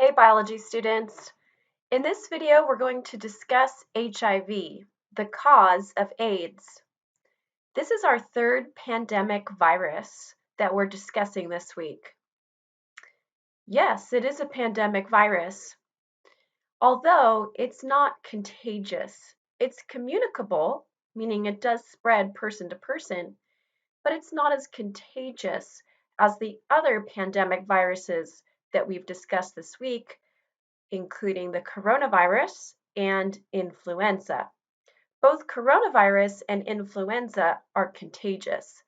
Hey biology students! In this video we're going to discuss HIV, the cause of AIDS. This is our third pandemic virus that we're discussing this week. Yes, it is a pandemic virus, although it's not contagious. It's communicable, meaning it does spread person to person, but it's not as contagious as the other pandemic viruses that we've discussed this week, including the coronavirus and influenza. Both coronavirus and influenza are contagious.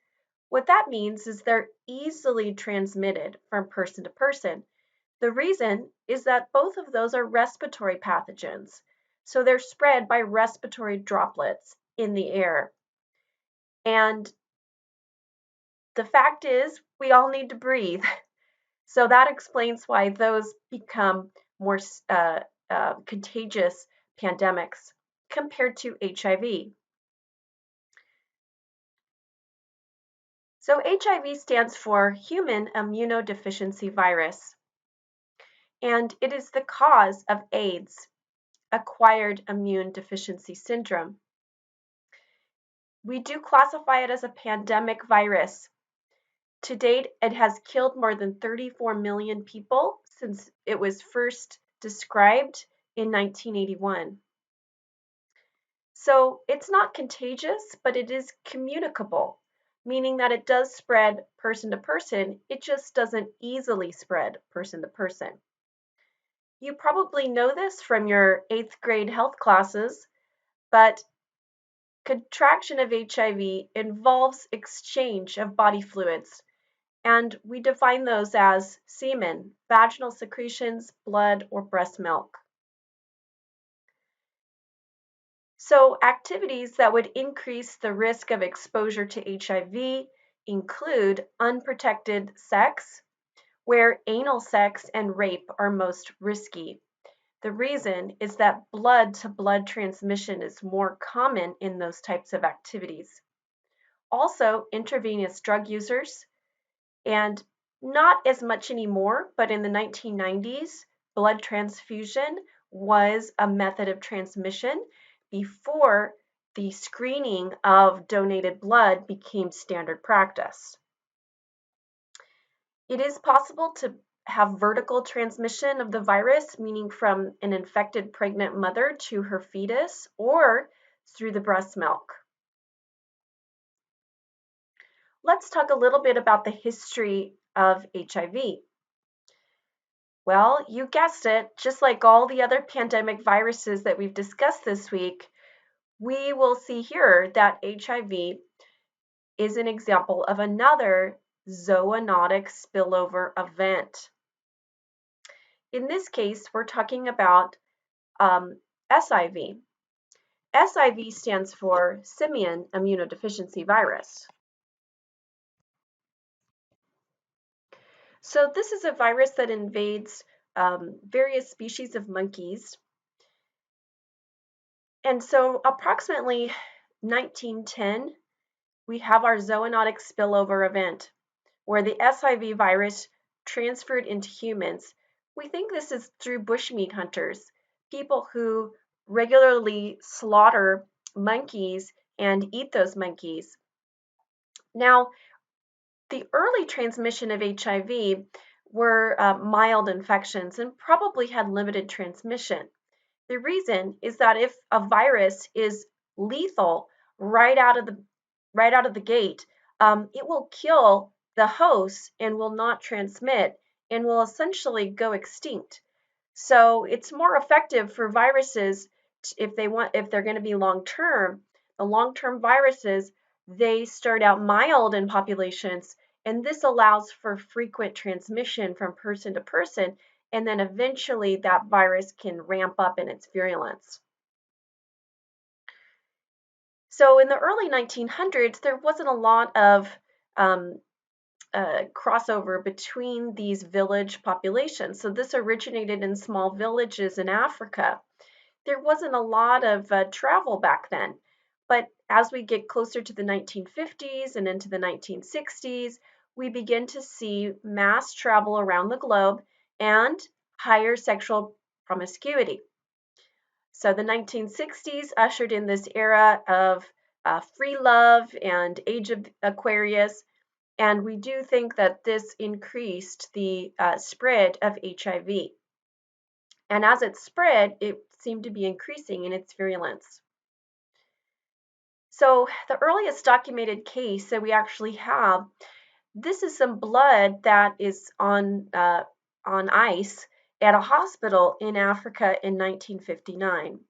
What that means is they're easily transmitted from person to person. The reason is that both of those are respiratory pathogens, so they're spread by respiratory droplets in the air. And the fact is, we all need to breathe. So that explains why those become more contagious pandemics compared to HIV. So HIV stands for Human Immunodeficiency Virus, and it is the cause of AIDS, acquired immune deficiency syndrome. We do classify it as a pandemic virus. To date, it has killed more than 34 million people since it was first described in 1981. So it's not contagious, but it is communicable, meaning that it does spread person to person. It just doesn't easily spread person to person. You probably know this from your 8th grade health classes, but contraction of HIV involves exchange of body fluids, and we define those as semen, vaginal secretions, blood, or breast milk. So activities that would increase the risk of exposure to HIV include unprotected sex, where anal sex and rape are most risky. The reason is that blood-to-blood transmission is more common in those types of activities. Also, intravenous drug users, and not as much anymore, but in the 1990s, blood transfusion was a method of transmission before the screening of donated blood became standard practice. It is possible to have vertical transmission of the virus, meaning from an infected pregnant mother to her fetus or through the breast milk. Let's talk a little bit about the history of HIV. Well, you guessed it, just like all the other pandemic viruses that we've discussed this week, we will see here that HIV is an example of another zoonotic spillover event. In this case, we're talking about SIV. SIV stands for Simian Immunodeficiency Virus. So this is a virus that invades various species of monkeys. And so approximately 1910, we have our zoonotic spillover event where the SIV virus transferred into humans. We think this is through bushmeat hunters, people who regularly slaughter monkeys and eat those monkeys. Now, the early transmission of HIV were mild infections and probably had limited transmission. The reason is that if a virus is lethal right out of the gate, it will kill the host and will not transmit and will essentially go extinct. So it's more effective for viruses if they're going to be long-term. The long-term viruses, they start out mild in populations, and this allows for frequent transmission from person to person, and then eventually that virus can ramp up in its virulence. So in the early 1900s, there wasn't a lot of crossover between these village populations. So this originated in small villages in Africa. There wasn't a lot of travel back then. But as we get closer to the 1950s and into the 1960s, we begin to see mass travel around the globe, and higher sexual promiscuity. So the 1960s ushered in this era of free love and age of Aquarius, and we do think that this increased the spread of HIV. And as it spread, it seemed to be increasing in its virulence. So the earliest documented case that we actually have, this is some blood that is on ice at a hospital in Africa in 1959.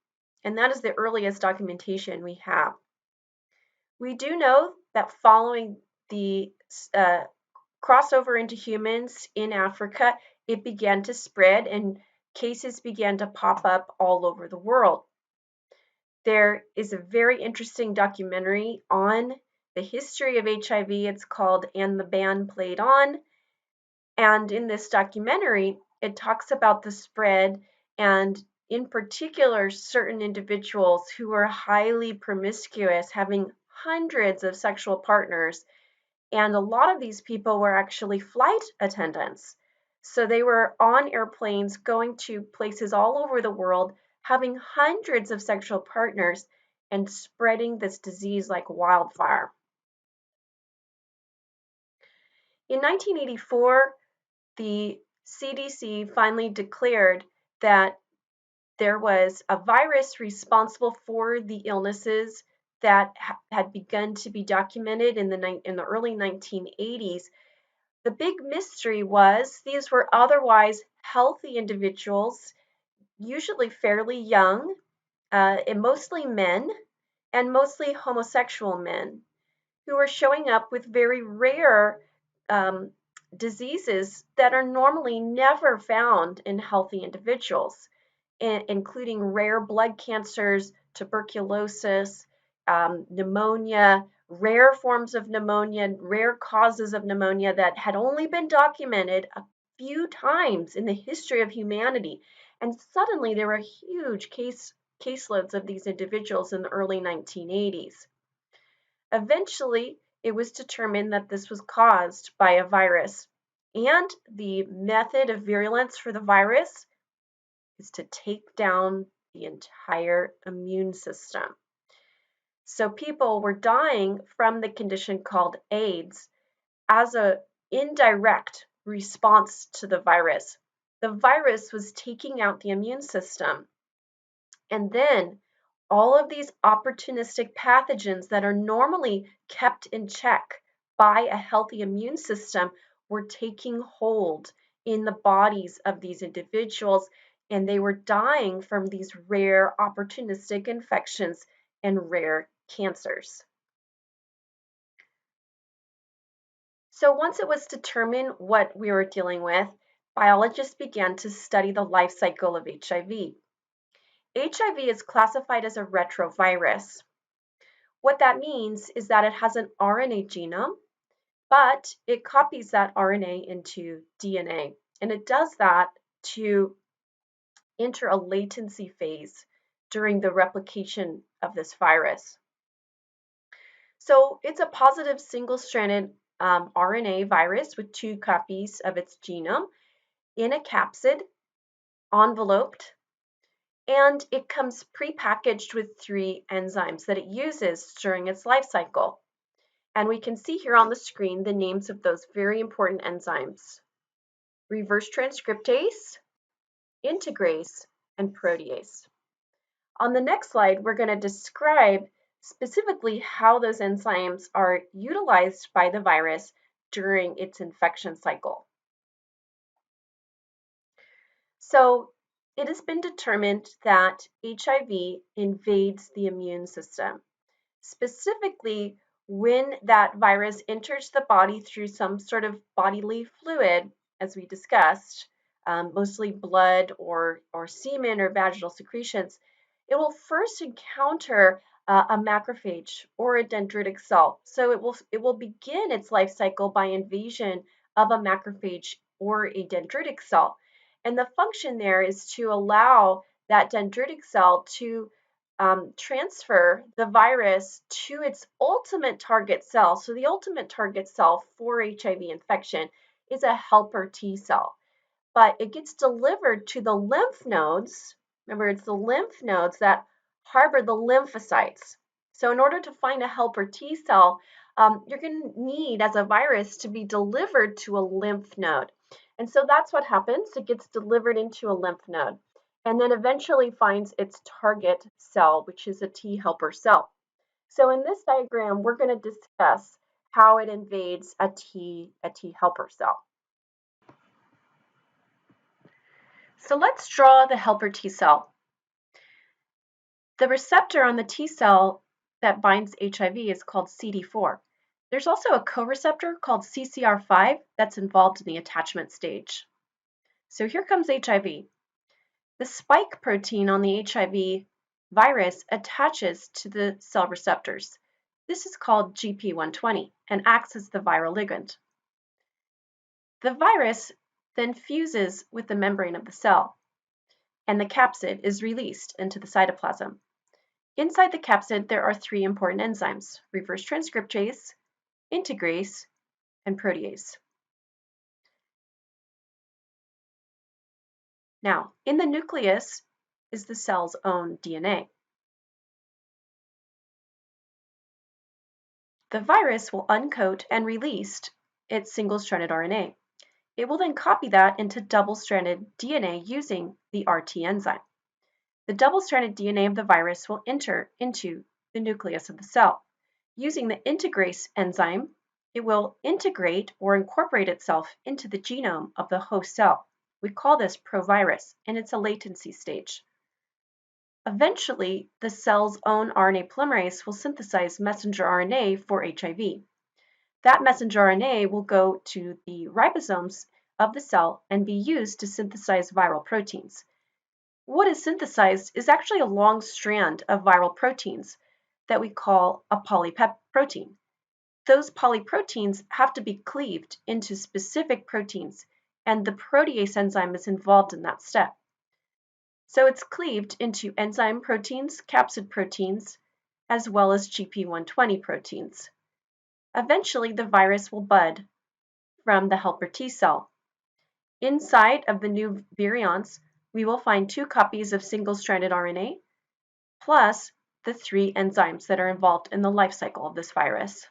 And that is the earliest documentation we have. We do know that following the crossover into humans in Africa, it began to spread and cases began to pop up all over the world. There is a very interesting documentary on the history of HIV. It's called And the Band Played On. And in this documentary, it talks about the spread and in particular certain individuals who are highly promiscuous, having hundreds of sexual partners. And a lot of these people were actually flight attendants. So they were on airplanes going to places all over the world, having hundreds of sexual partners and spreading this disease like wildfire. In 1984, the CDC finally declared that there was a virus responsible for the illnesses that had begun to be documented in the early 1980s. The big mystery was these were otherwise healthy individuals, usually fairly young, and mostly men, and mostly homosexual men, who were showing up with very rare um, diseases that are normally never found in healthy individuals, including rare blood cancers, tuberculosis, pneumonia, rare forms of pneumonia, rare causes of pneumonia that had only been documented a few times in the history of humanity. And suddenly there were huge caseloads of these individuals in the early 1980s. Eventually, it was determined that this was caused by a virus. And the method of virulence for the virus is to take down the entire immune system. So people were dying from the condition called AIDS as an indirect response to the virus. The virus was taking out the immune system. And then all of these opportunistic pathogens that are normally kept in check by a healthy immune system were taking hold in the bodies of these individuals, and they were dying from these rare opportunistic infections and rare cancers. So once it was determined what we were dealing with, biologists began to study the life cycle of HIV. HIV is classified as a retrovirus. What that means is that it has an RNA genome, but it copies that RNA into DNA. And it does that to enter a latency phase during the replication of this virus. So it's a positive single-stranded RNA virus with 2 copies of its genome in a capsid, enveloped, and it comes prepackaged with 3 enzymes that it uses during its life cycle. And we can see here on the screen the names of those very important enzymes: reverse transcriptase, integrase, and protease. On the next slide, we're going to describe specifically how those enzymes are utilized by the virus during its infection cycle. So it has been determined that HIV invades the immune system. Specifically, when that virus enters the body through some sort of bodily fluid, as we discussed, mostly blood or semen or vaginal secretions, it will first encounter a macrophage or a dendritic cell. So it will begin its life cycle by invasion of a macrophage or a dendritic cell. And the function there is to allow that dendritic cell to transfer the virus to its ultimate target cell. So the ultimate target cell for HIV infection is a helper T cell. but it gets delivered to the lymph nodes. Remember, it's the lymph nodes that harbor the lymphocytes. So in order to find a helper T cell, you're going to need, as a virus, to be delivered to a lymph node. And so that's what happens. It gets delivered into a lymph node and then eventually finds its target cell, which is a T helper cell. So in this diagram, we're going to discuss how it invades a T helper cell. So let's draw the helper T cell. The receptor on the T cell that binds HIV is called CD4. There's also a co-receptor called CCR5 that's involved in the attachment stage. So here comes HIV. The spike protein on the HIV virus attaches to the cell receptors. This is called GP120 and acts as the viral ligand. The virus then fuses with the membrane of the cell, and the capsid is released into the cytoplasm. Inside the capsid, there are three important enzymes: reverse transcriptase, integrase, and protease. Now, in the nucleus is the cell's own DNA. The virus will uncoat and release its single-stranded RNA. It will then copy that into double-stranded DNA using the RT enzyme. The double-stranded DNA of the virus will enter into the nucleus of the cell. Using the integrase enzyme, it will integrate or incorporate itself into the genome of the host cell. We call this provirus, and it's a latency stage. Eventually, the cell's own RNA polymerase will synthesize messenger RNA for HIV. That messenger RNA will go to the ribosomes of the cell and be used to synthesize viral proteins. What is synthesized is actually a long strand of viral proteins that we call a polyprotein. Those polyproteins have to be cleaved into specific proteins, and the protease enzyme is involved in that step. So it's cleaved into enzyme proteins, capsid proteins, as well as GP120 proteins. Eventually, the virus will bud from the helper T cell. Inside of the new virions, we will find 2 copies of single-stranded RNA, plus the 3 enzymes that are involved in the life cycle of this virus.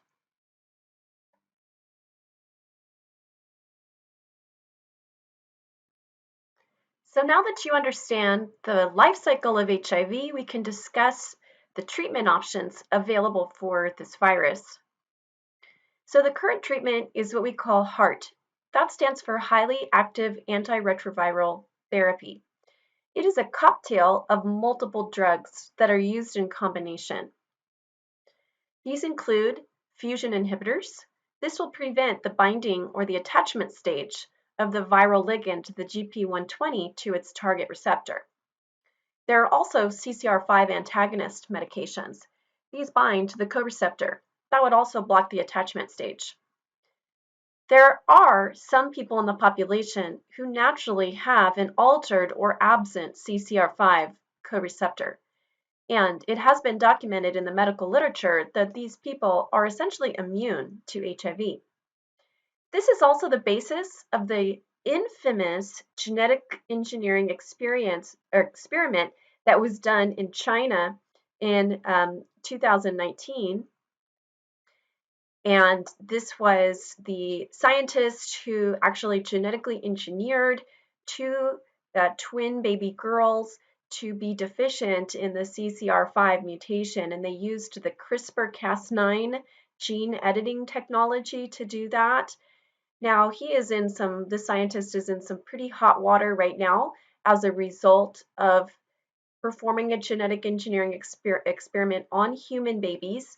So now that you understand the life cycle of HIV, we can discuss the treatment options available for this virus. So the current treatment is what we call HAART. That stands for Highly Active Antiretroviral Therapy. It is a cocktail of multiple drugs that are used in combination. These include fusion inhibitors. This will prevent the binding or the attachment stage of the viral ligand, the GP120, to its target receptor. There are also CCR5 antagonist medications. These bind to the co-receptor. That would also block the attachment stage. There are some people in the population who naturally have an altered or absent CCR5 co-receptor. And it has been documented in the medical literature that these people are essentially immune to HIV. This is also the basis of the infamous genetic engineering experiment that was done in China in 2019. And this was the scientist who actually genetically engineered 2 twin baby girls to be deficient in the CCR5 mutation, and they used the CRISPR-Cas9 gene editing technology to do that. Now, this scientist is in some pretty hot water right now as a result of performing a genetic engineering experiment on human babies,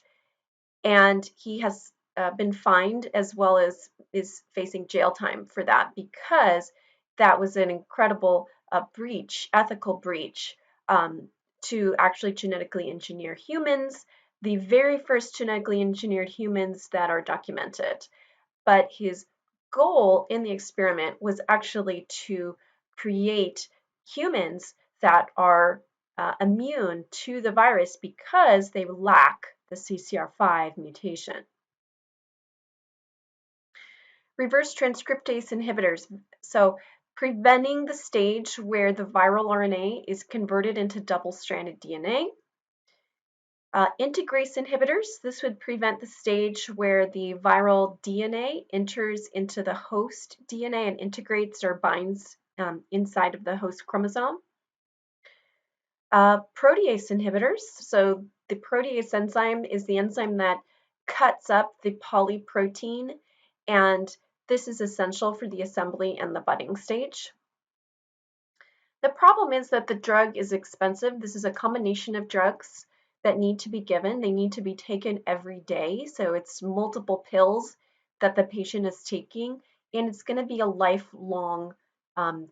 and he has been fined as well as is facing jail time for that, because that was an incredible ethical breach, to actually genetically engineer humans, the very first genetically engineered humans that are documented. But his goal in the experiment was actually to create humans that are immune to the virus because they lack the CCR5 mutation. Reverse transcriptase inhibitors. So preventing the stage where the viral RNA is converted into double-stranded DNA. Integrase inhibitors, this would prevent the stage where the viral DNA enters into the host DNA and integrates or binds inside of the host chromosome. Protease inhibitors, so the protease enzyme is the enzyme that cuts up the polyprotein, and this is essential for the assembly and the budding stage. The problem is that the drug is expensive. This is a combination of drugs that need to be given. They need to be taken every day. So it's multiple pills that the patient is taking, and it's going to be a lifelong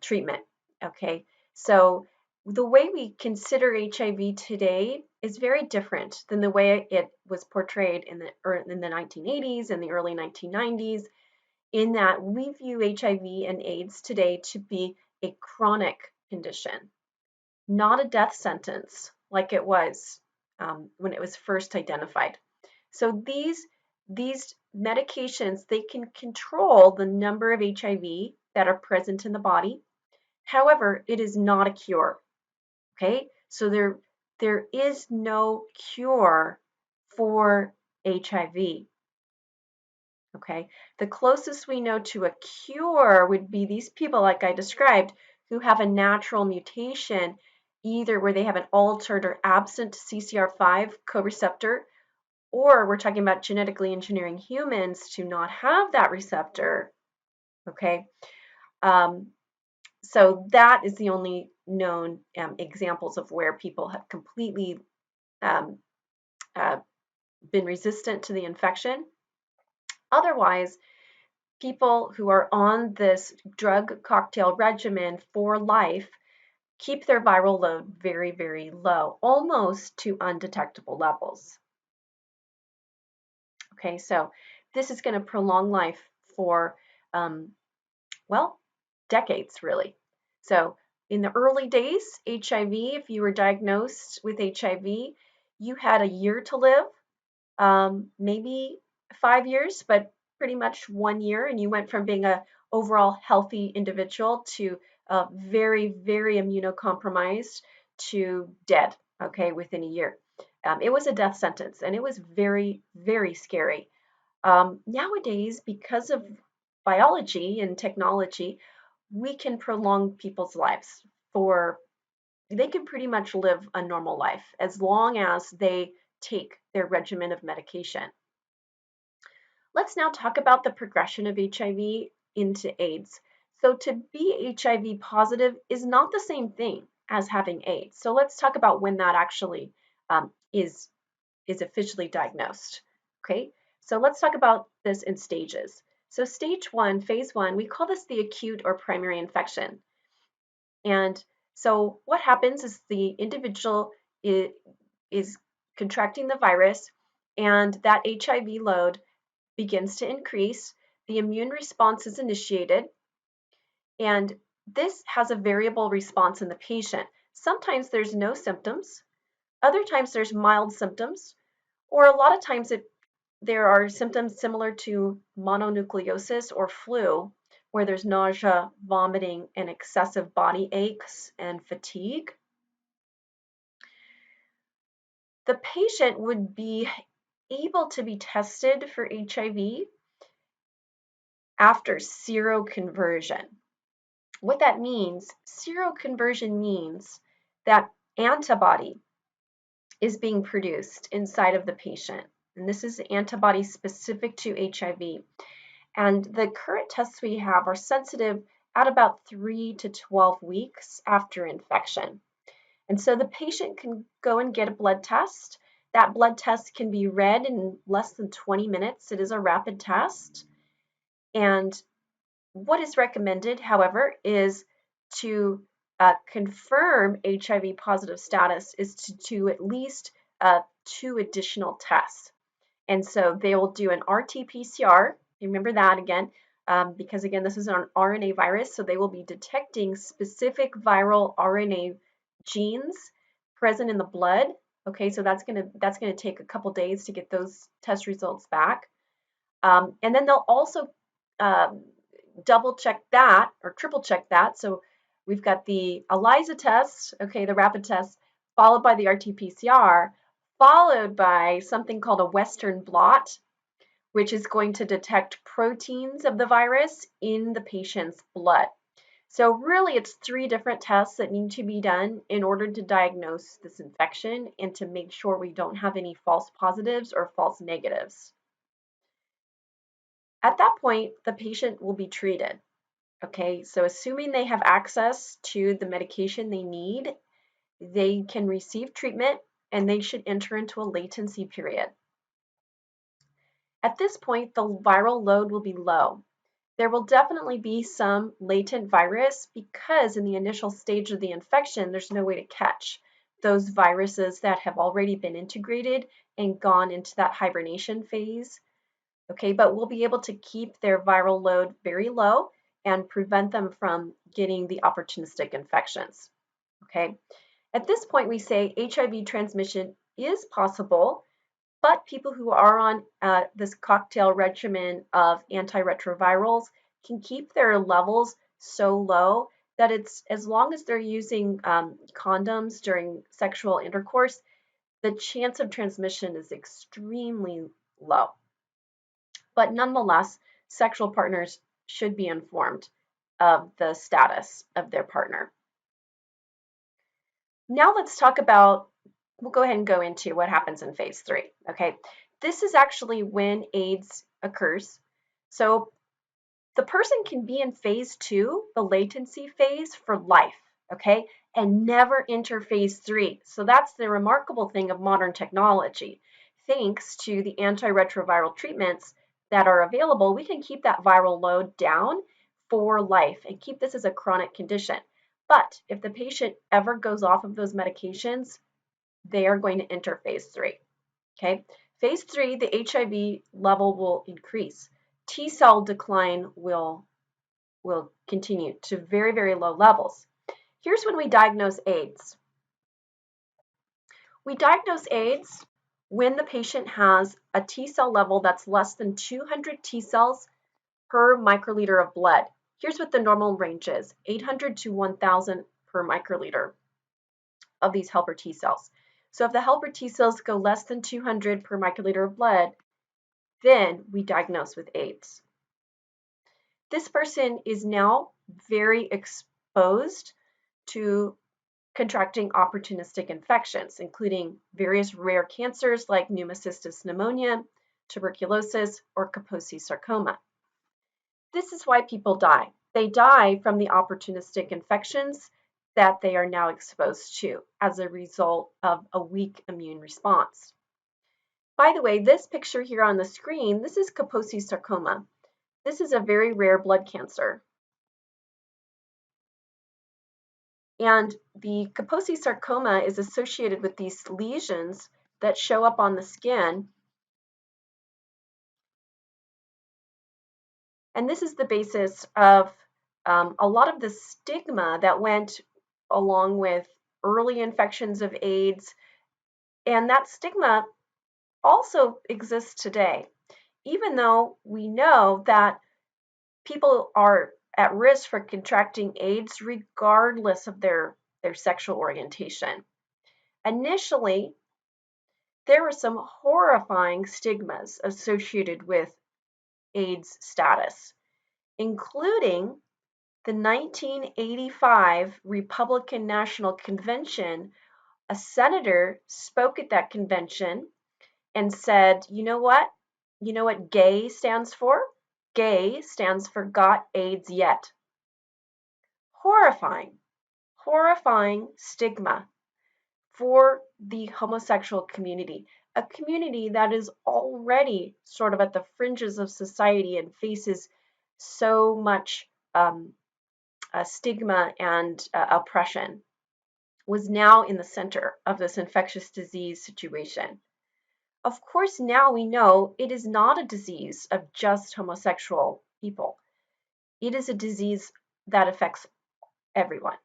treatment. Okay, so the way we consider HIV today is very different than the way it was portrayed in the 1980s and the early 1990s, in that we view HIV and AIDS today to be a chronic condition, not a death sentence like it was when it was first identified. So these medications, they can control the number of HIV that are present in the body. However, it is not a cure. Okay, so there is no cure for HIV. Okay, the closest we know to a cure would be these people, like I described, who have a natural mutation, either where they have an altered or absent CCR5 co-receptor, or we're talking about genetically engineering humans to not have that receptor. Okay, so that is the only known examples of where people have completely um, uh, been resistant to the infection. Otherwise, people who are on this drug cocktail regimen for life keep their viral load very, very low, almost to undetectable levels. Okay, so this is going to prolong life for, well, decades, really. So in the early days, HIV, if you were diagnosed with HIV, you had a year to live, maybe 5 years, but pretty much 1 year, and you went from being a overall healthy individual to very, very immunocompromised to dead, okay, within a year. It was a death sentence, and it was very, very scary. Nowadays, because of biology and technology, we can prolong people's lives for, they can pretty much live a normal life as long as they take their regimen of medication. Let's now talk about the progression of HIV into AIDS. So to be HIV positive is not the same thing as having AIDS. So let's talk about when that actually is officially diagnosed. Okay, so let's talk about this in stages. So stage 1, phase 1, we call this the acute or primary infection. And so what happens is the individual is contracting the virus, and that HIV load begins to increase, the immune response is initiated, and this has a variable response in the patient. Sometimes there's no symptoms, other times there's mild symptoms, or a lot of times there are symptoms similar to mononucleosis or flu, where there's nausea, vomiting, and excessive body aches and fatigue. The patient would be able to be tested for HIV after seroconversion. What that means, seroconversion means that antibody is being produced inside of the patient. And this is antibody specific to HIV. And the current tests we have are sensitive at about 3 to 12 weeks after infection. And so the patient can go and get a blood test. That blood test can be read in less than 20 minutes. It is a rapid test. And what is recommended, however, is to confirm HIV positive status is to do at least 2 additional tests. And so they will do an RT-PCR. Remember that again, because again, this is an RNA virus, so they will be detecting specific viral RNA genes present in the blood. Okay, so that's gonna take a couple days to get those test results back. And then they'll also double check that or triple check that. So we've got the ELISA test, okay, the rapid test, followed by the RT-PCR, followed by something called a Western blot, which is going to detect proteins of the virus in the patient's blood. So really, it's 3 different tests that need to be done in order to diagnose this infection and to make sure we don't have any false positives or false negatives. At that point, the patient will be treated. Okay, so assuming they have access to the medication they need, they can receive treatment and they should enter into a latency period. At this point, the viral load will be low. There will definitely be some latent virus because in the initial stage of the infection, there's no way to catch those viruses that have already been integrated and gone into that hibernation phase. Okay, but we'll be able to keep their viral load very low and prevent them from getting the opportunistic infections. Okay, at this point, we say HIV transmission is possible, but people who are on this cocktail regimen of antiretrovirals can keep their levels so low that it's as long as they're using condoms during sexual intercourse, the chance of transmission is extremely low. But nonetheless, sexual partners should be informed of the status of their partner. Now let's talk about, we'll go ahead and go into what happens in phase 3, okay? This is actually when AIDS occurs. So the person can be in phase 2, the latency phase, for life, okay? And never enter phase 3. So that's the remarkable thing of modern technology. Thanks to the antiretroviral treatments that are available, we can keep that viral load down for life and keep this as a chronic condition. But if the patient ever goes off of those medications, they are going to enter phase 3. Okay, phase 3, the HIV level will increase. T cell decline will continue to very, very low levels. Here's when we diagnose AIDS. We diagnose AIDS when the patient has a T cell level that's less than 200 T cells per microliter of blood. Here's what the normal range is, 800 to 1,000 per microliter of these helper T cells. So if the helper T cells go less than 200 per microliter of blood, then we diagnose with AIDS. This person is now very exposed to contracting opportunistic infections, including various rare cancers like pneumocystis pneumonia, tuberculosis, or Kaposi sarcoma. This is why people die. They die from the opportunistic infections that they are now exposed to as a result of a weak immune response. By the way, this picture here on the screen, this is Kaposi sarcoma. This is a very rare blood cancer. And the Kaposi sarcoma is associated with these lesions that show up on the skin. And this is the basis of a lot of the stigma that went along with early infections of AIDS. And that stigma also exists today, even though we know that people are at risk for contracting AIDS regardless of their sexual orientation. Initially, there were some horrifying stigmas associated with AIDS status, including the 1985 Republican National Convention. A senator spoke at that convention and said, you know what? You know what GAY stands for? GAY stands for Got AIDS Yet. Horrifying, horrifying stigma for the homosexual community, a community that is already sort of at the fringes of society and faces so much stigma and oppression, was now in the center of this infectious disease situation. Of course, now we know it is not a disease of just homosexual people. It is a disease that affects everyone,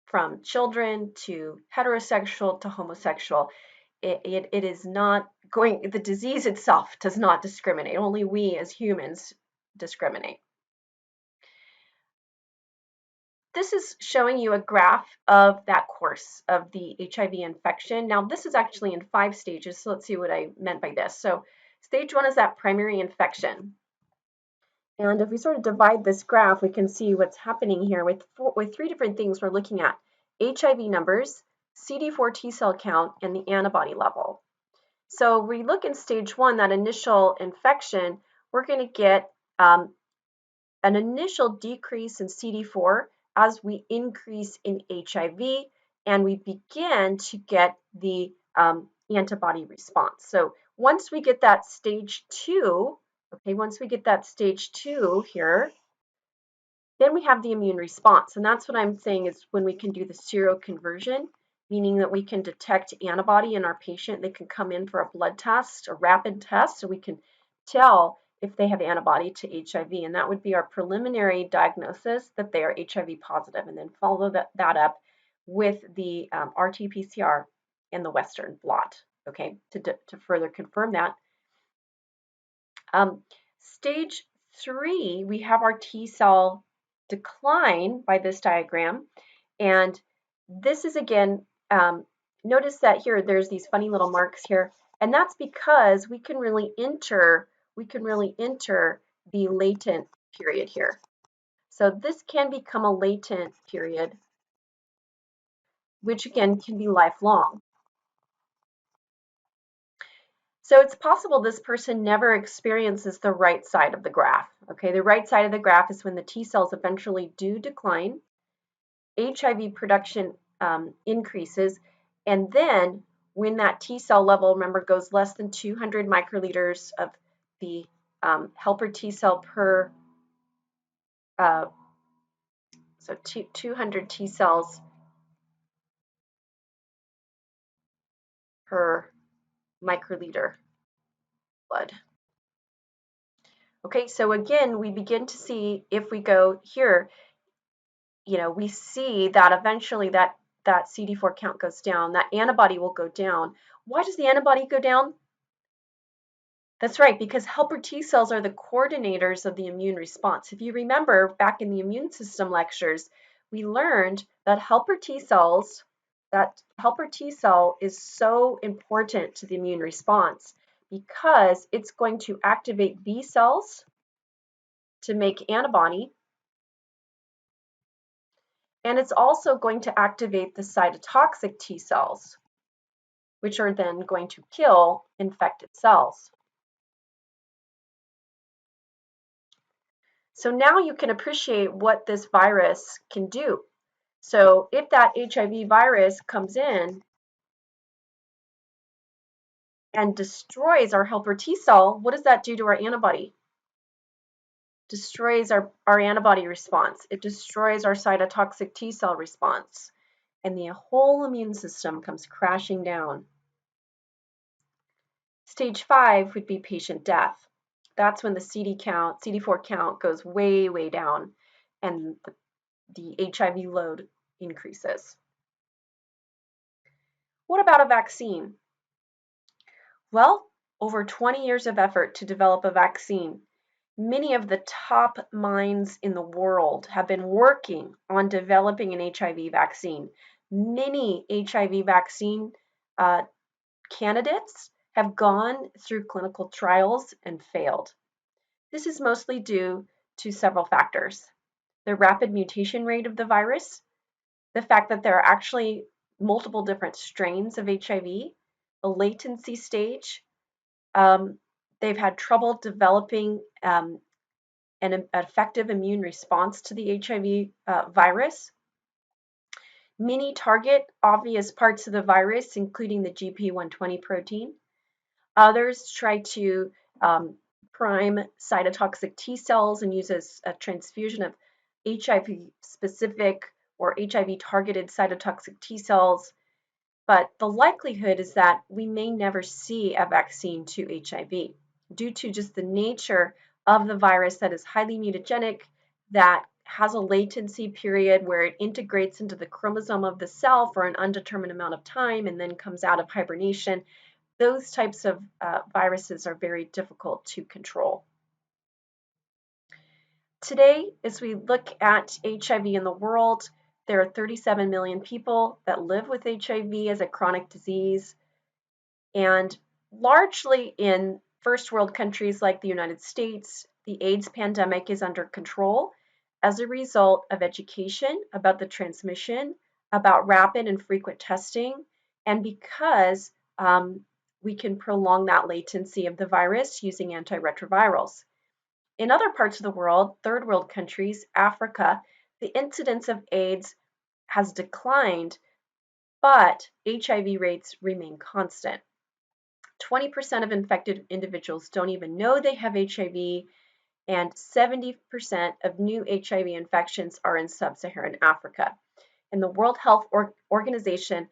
from children to heterosexual to homosexual. It is not going, the disease itself does not discriminate. Only we as humans discriminate. this is showing you a graph of that course of the HIV infection. Now, this is actually in 5 stages, so let's see what I meant by this. So stage 1 is that primary infection. And if we sort of divide this graph, we can see what's happening here with 3 different things we're looking at: HIV numbers, CD4 T cell count, and the antibody level. So we look in stage 1, that initial infection, we're going to get an initial decrease in CD4 as we increase in HIV, and we begin to get the antibody response. So once we get that stage 2, once we get that stage 2 here, then we have the immune response. And that's what I'm saying is when we can do the seroconversion, meaning that we can detect antibody in our patient. They can come in for a blood test, a rapid test, so we can tell if they have antibody to HIV. And that would be our preliminary diagnosis that they are HIV positive, and then follow that up with the RT-PCR and the Western blot, okay, to further confirm that. Stage 3, we have our T cell decline by this diagram, and this is again, notice that here there's these funny little marks here, and that's because we can really enter the latent period here. So this can become a latent period, which again can be lifelong. So it's possible this person never experiences the right side of the graph. Okay, the right side of the graph is when the T cells eventually do decline, HIV production increases, and then when that T cell level, remember, goes less than 200 microliters of the helper T cell per, so 200 T cells per microliter blood. Okay, so again, we begin to see, if we go here, we see that eventually that CD4 count goes down, that antibody will go down. Why does the antibody go down? That's right, because helper T cells are the coordinators of the immune response. If you remember back in the immune system lectures, we learned that that helper T cell is so important to the immune response because it's going to activate B cells to make antibody, and it's also going to activate the cytotoxic T cells, which are then going to kill infected cells. So now you can appreciate what this virus can do. So if that HIV virus comes in and destroys our helper T cell, what does that do to our antibody? Destroys our antibody response. It destroys our cytotoxic T cell response. And the whole immune system comes crashing down. Stage 5 would be patient death. That's when the CD4 count goes way, way down, and the HIV load increases. What about a vaccine? Well, over 20 years of effort to develop a vaccine. Many of the top minds in the world have been working on developing an HIV vaccine. Many HIV vaccine candidates have gone through clinical trials and failed. This is mostly due to several factors: the rapid mutation rate of the virus, the fact that there are actually multiple different strains of HIV, the latency stage. They've had trouble developing an effective immune response to the HIV virus. Many target obvious parts of the virus, including the GP120 protein. Others try to prime cytotoxic T cells and use a transfusion of HIV-specific or HIV-targeted cytotoxic T cells. But the likelihood is that we may never see a vaccine to HIV due to just the nature of the virus that is highly mutagenic, that has a latency period where it integrates into the chromosome of the cell for an undetermined amount of time and then comes out of hibernation. Those types of viruses are very difficult to control. Today, as we look at HIV in the world, there are 37 million people that live with HIV as a chronic disease, and largely in first world countries like the United States, the AIDS pandemic is under control as a result of education about the transmission, about rapid and frequent testing, and because we can prolong that latency of the virus using antiretrovirals. In other parts of the world, third world countries, Africa, the incidence of AIDS has declined, but HIV rates remain constant. 20% of infected individuals don't even know they have HIV, and 70% of new HIV infections are in sub-Saharan Africa. And the World Health Organization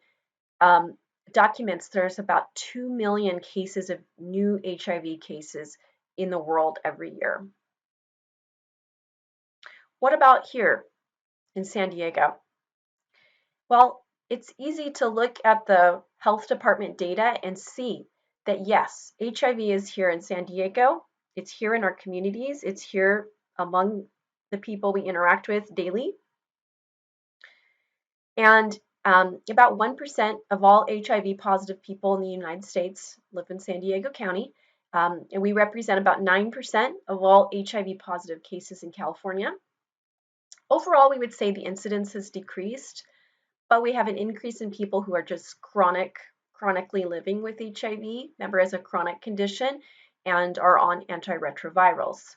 documents there's about 2 million cases of new HIV cases in the world every year. What about here in San Diego? Well, it's easy to look at the health department data and see that yes, HIV is here in San Diego. It's here in our communities. It's here among the people we interact with daily. And about 1% of all HIV positive people in the United States live in San Diego County. And we represent about 9% of all HIV positive cases in California. Overall, we would say the incidence has decreased, but we have an increase in people who are just chronically living with HIV, remember, as a chronic condition, and are on antiretrovirals.